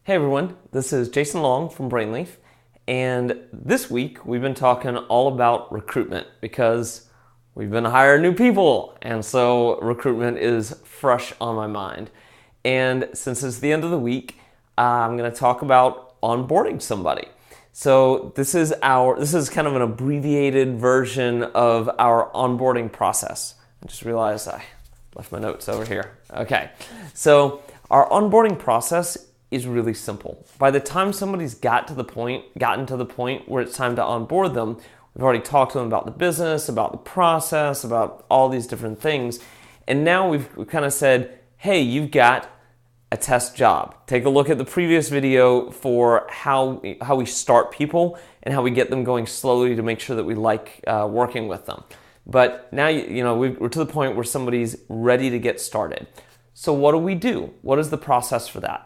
Hey everyone, this is Jason Long from Brainleaf, and this week we've been talking all about recruitment because we've been hiring new people, and so recruitment is fresh on my mind. And since it's the end of the week, I'm going to talk about onboarding somebody. So this is kind of an abbreviated version of our onboarding process. I just realized I left my notes over here. Okay, so our onboarding process is really simple. By the time somebody's gotten to the point where it's time to onboard them, we've already talked to them about the business, about the process, about all these different things. And now we've kind of said, hey, you've got a test job. Take a look at the previous video for how we start people and how we get them going slowly to make sure that we like working with them. But now we're to the point where somebody's ready to get started. So what do? What is the process for that?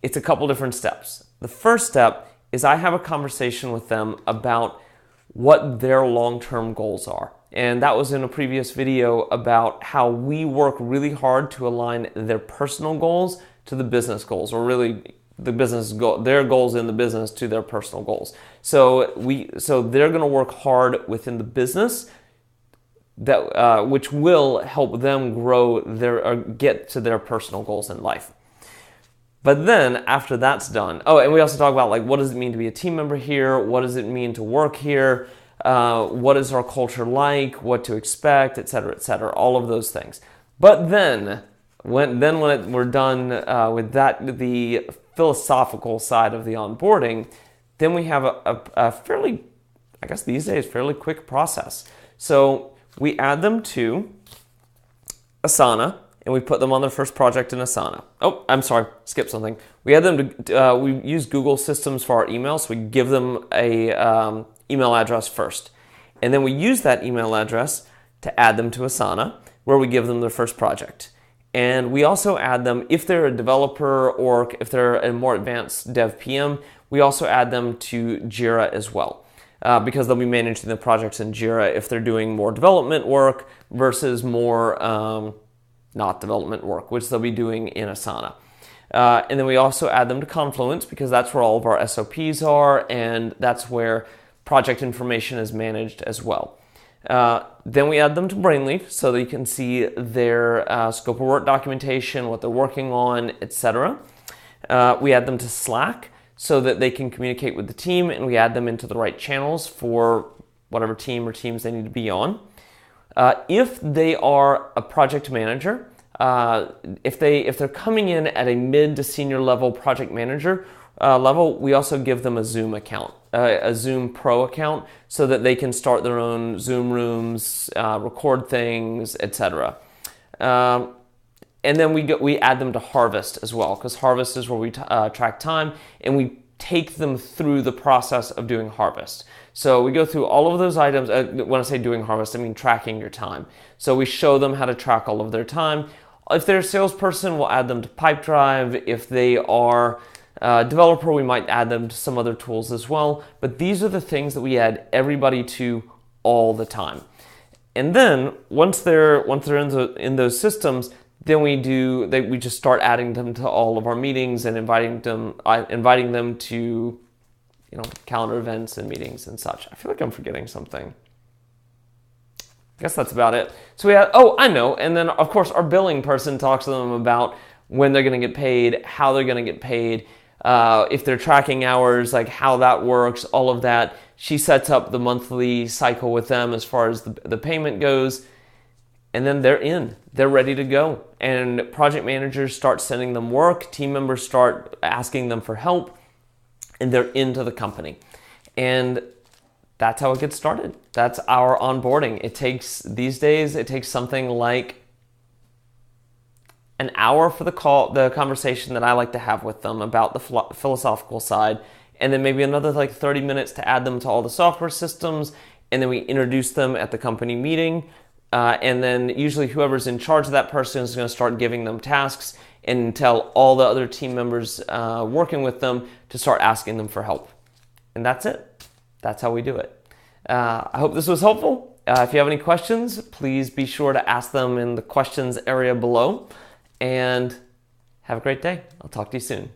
It's a couple different steps. The first step is I have a conversation with them about what their long-term goals are. And that was in a previous video about how we work really hard to align their personal goals to the business goals, or really the business goal, their goals in the business to their personal goals. So they're going to work hard within the business that which will help them grow get to their personal goals in life. But then after that's done, and we also talk about what does it mean to be a team member here? What does it mean to work here? What is our culture like? What to expect, et cetera, all of those things. But then when we're done with that, the philosophical side of the onboarding, then we have a fairly, I guess these days, fairly quick process. So we add them to Asana, and we put them on their first project in Asana. Oh, I'm sorry, skip something. We add them to, we use Google Systems for our email, so we give them a email address first. And then we use that email address to add them to Asana, where we give them their first project. And we also add them, if they're a developer or if they're a more advanced dev PM, we also add them to Jira as well. Because they'll be managing the projects in Jira if they're doing more development work versus more not development work, which they'll be doing in Asana. And then we also add them to Confluence because that's where all of our SOPs are, and that's where project information is managed as well. Then we add them to Brainleaf so that you can see their scope of work documentation, what they're working on, etc. We add them to Slack so that they can communicate with the team, and we add them into the right channels for whatever team or teams they need to be on. If they are a project manager, if they're coming in at a mid to senior level project manager level, we also give them a Zoom account, a Zoom Pro account, so that they can start their own Zoom rooms, record things, etc. And then we add them to Harvest as well, because Harvest is where we track time, and we take them through the process of doing Harvest. So we go through all of those items. When I say doing Harvest, I mean tracking your time. So we show them how to track all of their time. If they're a salesperson, we'll add them to Pipedrive. If they are a developer, we might add them to some other tools as well. But these are the things that we add everybody to all the time. And then once they're in those systems, then we just start adding them to all of our meetings and inviting them to calendar events and meetings and such. I feel like I'm forgetting something. I guess that's about it. So we have, I know. And then of course our billing person talks to them about when they're going to get paid, how they're going to get paid, if they're tracking hours, like how that works, all of that. She sets up the monthly cycle with them as far as the payment goes. And then they're ready to go. And project managers start sending them work, team members start asking them for help, and they're into the company. And that's how it gets started. That's our onboarding. These days, it takes something like an hour for the conversation that I like to have with them about the philosophical side, and then maybe another 30 minutes to add them to all the software systems, and then we introduce them at the company meeting. And then usually whoever's in charge of that person is going to start giving them tasks and tell all the other team members working with them to start asking them for help. And that's it. That's how we do it. I hope this was helpful. If you have any questions, please be sure to ask them in the questions area below. And have a great day. I'll talk to you soon.